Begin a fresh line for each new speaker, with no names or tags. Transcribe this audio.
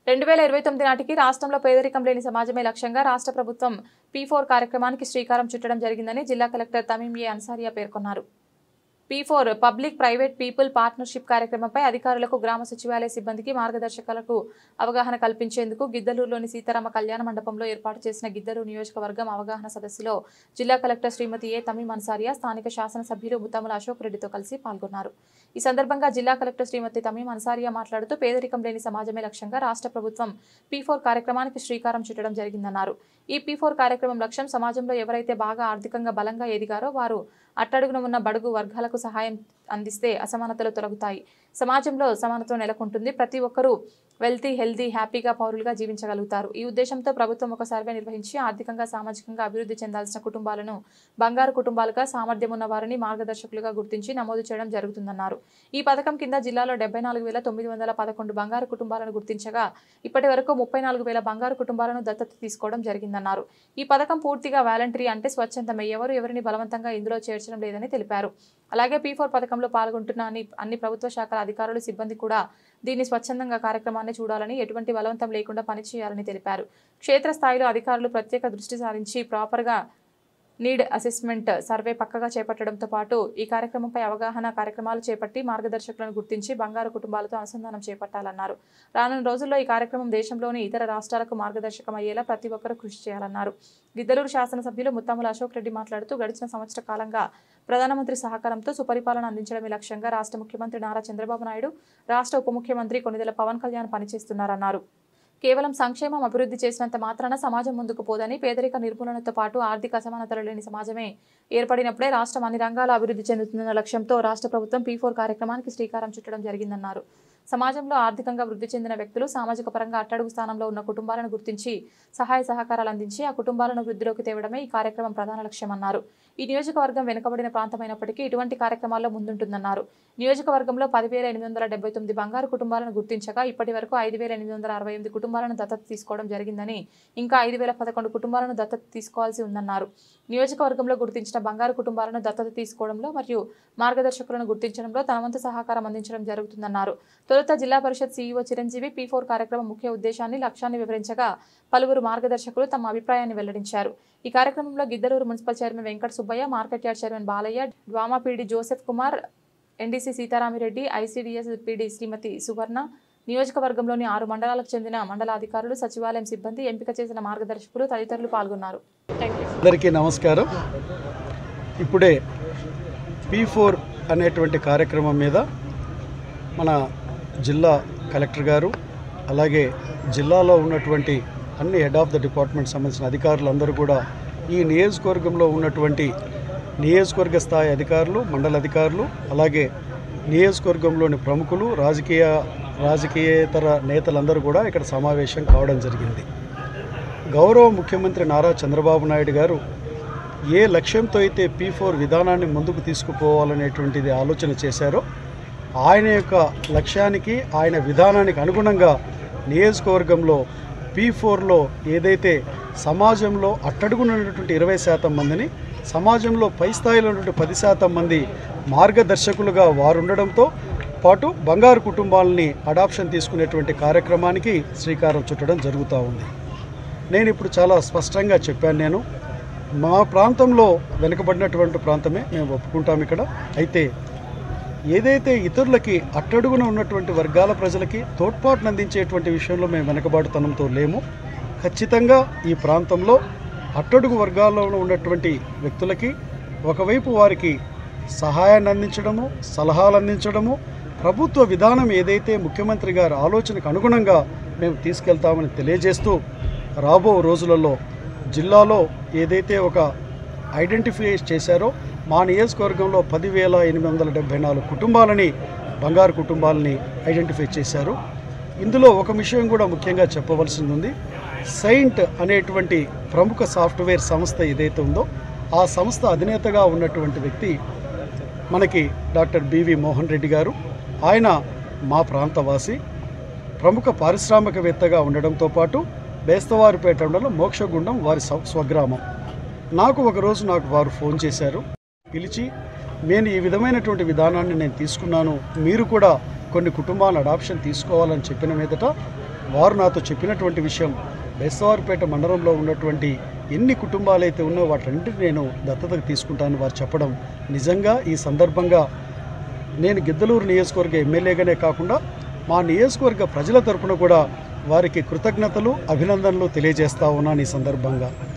2029 నాటికి రాష్ట్రంలో పేదరికం లేని సమాజమే లక్ష్యంగా రాష్ట్ర ప్రభుత్వం P4 కార్యక్రమానికి శ్రీకారం చుట్టడం జరిగిందని జిల్లా కలెక్టర్ తమీం ఏ అన్సారియా పేర్కొన్నారు. P4 public private people partnership కార్యక్రమంపై అధికారులకు గ్రామ సచివాలయ సిబ్బందికి మార్గదర్శకాలకు అవగాహన కల్పించేందుకు గిద్దలూరులోని సీతారామ కళ్యాణ మండపంలో ఏర్పాటు చేసిన గిద్దలూరు నియోజకవర్గం అవగాహన సదస్సులో జిల్లా కలెక్టర్ శ్రీమతి ఏ తమీం అన్సారియా స్థానిక శాసనసభ్యులు ముత్తముల అశోక్ రెడ్డితో కలిసి పాల్గొన్నారు. ఈ సందర్భంగా జిల్లా కలెక్టర్ శ్రీమతి తమీం అన్సారియా మాట్లాడుతూ పేదరికం లేని సమాజమే లక్ష్యంగా రాష్ట్ర ప్రభుత్వం P4 కార్యక్రమానికి శ్రీకారం చుట్టడం జరిగిందన్నారు. ఈ P4 కార్యక్రమం లక్ష్యం సమాజంలో ఎవరైతే బాగా ఆర్థికంగా బలంగా ఎదిగారో వారు అట్టడుగున ఉన్న బడుగు వర్గాలకు సహాయం అందిస్తే అసమానతలు తొలగుతాయి, సమాజంలో సమానత్వం నెలకొంటుంది, ప్రతి ఒక్కరూ వెల్తీ హెల్తీ హ్యాపీగా పౌరులుగా జీవించగలుగుతారు. ఈ ఉద్దేశంతో ప్రభుత్వం ఒక సర్వే నిర్వహించి ఆర్థికంగా సామాజికంగా అభివృద్ధి చెందాల్సిన కుటుంబాలను బంగారు కుటుంబాలుగా సామర్థ్యం ఉన్న వారిని మార్గదర్శకులుగా గుర్తించి నమోదు చేయడం జరుగుతుందన్నారు. ఈ పథకం కింద జిల్లాలో 74,911 బంగారు కుటుంబాలను గుర్తించగా ఇప్పటి వరకు 34,000 బంగారు కుటుంబాలను దత్తత తీసుకోవడం జరిగిందన్నారు. ఈ పథకం పూర్తిగా వాలంటరీ అంటే స్వచ్ఛందమే, ఎవరిని బలవంతంగా ఇందులో చేర్చడం లేదని తెలిపారు. అలాగే P4 పథకంలో పాల్గొంటున్న అన్ని ప్రభుత్వ శాఖల అధికారులు సిబ్బంది కూడా దీన్ని స్వచ్ఛందంగా కార్యక్రమాన్ని చూడాలని, ఎటువంటి బలవంతం లేకుండా పనిచేయాలని తెలిపారు. క్షేత్రస్థాయిలో అధికారులు ప్రత్యేక దృష్టి సారించి ప్రాపర్గా నీడ్ అసెస్మెంట్ సర్వే పక్కగా చేపట్టడంతో పాటు ఈ కార్యక్రమంపై అవగాహన కార్యక్రమాలు చేపట్టి మార్గదర్శకులను గుర్తించి బంగారు కుటుంబాలతో అనుసంధానం చేపట్టాలన్నారు. రానున్న రోజుల్లో ఈ కార్యక్రమం దేశంలోని ఇతర రాష్ట్రాలకు మార్గదర్శకం అయ్యేలా ప్రతి ఒక్కరూ కృషి చేయాలన్నారు. గిద్దలూరు శాసనసభ్యులు ముత్తముల అశోక్ రెడ్డి మాట్లాడుతూ గడిచిన సంవత్సర కాలంగా ప్రధానమంత్రి సహకారంతో సుపరిపాలన అందించడమే లక్ష్యంగా రాష్ట్ర ముఖ్యమంత్రి నారా చంద్రబాబు నాయుడు, రాష్ట్ర ఉప ముఖ్యమంత్రి కొణిదెల పవన్ కళ్యాణ్ పనిచేస్తున్నారన్నారు. కేవలం సంక్షేమం అభివృద్ధి చేసినంత మాత్రాన సమాజం ముందుకు పోదని, పేదరిక నిర్మూలనతో పాటు ఆర్థిక అసమానతలు లేని సమాజమే ఏర్పడినప్పుడే రాష్ట్రం అన్ని రంగాల అభివృద్ధి చెందుతుందన్న లక్ష్యంతో రాష్ట్ర ప్రభుత్వం P4 కార్యక్రమానికి శ్రీకారం చుట్టడం జరిగిందన్నారు. సమాజంలో ఆర్థికంగా వృద్ధి చెందిన వ్యక్తులు, సామాజిక పరంగా అట్టడుగు స్థానంలో ఉన్న కుటుంబాలను గుర్తించి సహాయ సహకారాలు అందించి ఆ కుటుంబాలను వృద్ధిలోకి తేవడమే ఈ కార్యక్రమం ప్రధాన లక్ష్యమన్నారు. ఈ నియోజకవర్గం వెనుకబడిన ప్రాంతమైనప్పటికీ ఇటువంటి కార్యక్రమాల్లో ముందుంటుందన్నారు. నియోజకవర్గంలో 10,879 బంగారు కుటుంబాలను గుర్తించగా ఇప్పటి వరకు 5,868 కుటుంబాలను దత్తత తీసుకోవడం జరిగిందని, ఇంకా 5,011 కుటుంబాలను దత్తత తీసుకోవాల్సి ఉందన్నారు. నియోజకవర్గంలో గుర్తించిన బంగారు కుటుంబాలను దత్తత తీసుకోవడంలో మరియు మార్గదర్శకులను గుర్తించడంలో తన వంతు సహకారం అందించడం జరుగుతుందన్నారు. తొలుత జిల్లా పరిషత్ CEO చిరంజీవి P4 కార్యక్రమం ముఖ్య ఉద్దేశాన్ని, లక్ష్యాన్ని వివరించగా పలువురు మార్గదర్శకులు తమ అభిప్రాయాన్ని వెల్లడించారు. ఈ కార్యక్రమంలో Giddalur municipal chairman Venkata Subbaiah, market yard chairman Balaiah, DWAMA PD Joseph Kumar, NDC Sitaramireddy, ICDS PD Srimati Suvarna, నియోజకవర్గంలోని 6 మండలాలకు చెందిన మండలాధికారులు, సచివాలయం సిబ్బంది, ఎంపిక చేసిన మార్గదర్శకులు తదితరులు పాల్గొన్నారు.
అందరికీ నమస్కారం. ఇప్పుడే P4 అనేటువంటి కార్యక్రమం మీద మన జిల్లా కలెక్టర్ గారు, అలాగే జిల్లాలో ఉన్నటువంటి అన్ని హెడ్ ఆఫ్ ద డిపార్ట్మెంట్ సంబంధించిన అధికారులందరూ కూడా ఈ నియోజకవర్గంలో ఉన్నటువంటి నియోజకవర్గ స్థాయి అధికారులు, మండల అధికారులు, అలాగే నియోజకవర్గంలోని ప్రముఖులు, రాజకీయేతర నేతలందరూ కూడా ఇక్కడ సమావేశం కావడం జరిగింది. గౌరవ ముఖ్యమంత్రి నారా చంద్రబాబు నాయుడు గారు ఏ లక్ష్యంతో అయితే P4 విధానాన్ని ముందుకు తీసుకుపోవాలనేటువంటిది ఆలోచన చేశారో ఆయన యొక్క లక్ష్యానికి, ఆయన విధానానికి అనుగుణంగా నియోజకవర్గంలో P4లో ఏదైతే సమాజంలో అట్టడుగునటువంటి 20% మందిని, సమాజంలో పై స్థాయిలో ఉన్నటువంటి 10% మంది మార్గదర్శకులుగా వారు ఉండడంతో పాటు బంగారు కుటుంబాలని అడాప్షన్ తీసుకునేటువంటి కార్యక్రమానికి శ్రీకారం చుట్టడం జరుగుతూ ఉంది. నేను ఇప్పుడు చాలా స్పష్టంగా చెప్పాను. మా ప్రాంతంలో వెనుకబడినటువంటి ప్రాంతమే, మేము ఒప్పుకుంటాం ఇక్కడ. అయితే ఏదైతే ఇతరులకి అట్టడుగున ఉన్నటువంటి వర్గాల ప్రజలకి తోడ్పాటును అందించేటువంటి విషయంలో మేము వెనకబాటుతనంతో లేము. ఖచ్చితంగా ఈ ప్రాంతంలో అట్టడుగు వర్గాల్లో ఉన్నటువంటి వ్యక్తులకి ఒకవైపు వారికి సహాయాన్ని అందించడము, సలహాలు అందించడము, ప్రభుత్వ విధానం ఏదైతే ముఖ్యమంత్రి గారి ఆలోచనకు అనుగుణంగా మేము తీసుకెళ్తామని తెలియజేస్తూ, రాబో రోజులలో జిల్లాలో ఏదైతే ఒక ఐడెంటిఫై చేశారో మా నియోజకవర్గంలో 10,874 కుటుంబాలని, బంగారు కుటుంబాలని ఐడెంటిఫై చేశారు. ఇందులో ఒక విషయం కూడా ముఖ్యంగా చెప్పవలసింది ఉంది. సెయింట్ అనేటువంటి ప్రముఖ సాఫ్ట్వేర్ సంస్థ ఏదైతే ఉందో ఆ సంస్థ అధినేతగా ఉన్నటువంటి వ్యక్తి మనకి డాక్టర్ బివి మోహన్ రెడ్డి గారు. ఆయన మా ప్రాంతవాసి, ప్రముఖ పారిశ్రామికవేత్తగా ఉండడంతో పాటు బేస్తవారిపేట మండలం మోక్షగుండం వారి స్వగ్రామం. ఒకరోజు వారు ఫోన్ చేశారు, పిలిచి నేను ఈ విధమైనటువంటి విధానాన్ని నేను తీసుకున్నాను, మీరు కూడా కొన్ని కుటుంబాల అడాప్షన్ తీసుకోవాలని చెప్పిన మీదట వారు నాతో చెప్పినటువంటి విషయం, బెస్తవారిపేట మండలంలో ఉన్నటువంటి ఎన్ని కుటుంబాలు అయితే ఉన్నాయో వాటన్నిటిని నేను దత్తతకు తీసుకుంటానని వారు చెప్పడం నిజంగా ఈ సందర్భంగా నేను గిద్దలూరు నియోజకవర్గ ఎమ్మెల్యేగానే కాకుండా మా నియోజకవర్గ ప్రజల తరపున కూడా వారికి కృతజ్ఞతలు, అభినందనలు తెలియజేస్తా ఉన్నాను ఈ సందర్భంగా.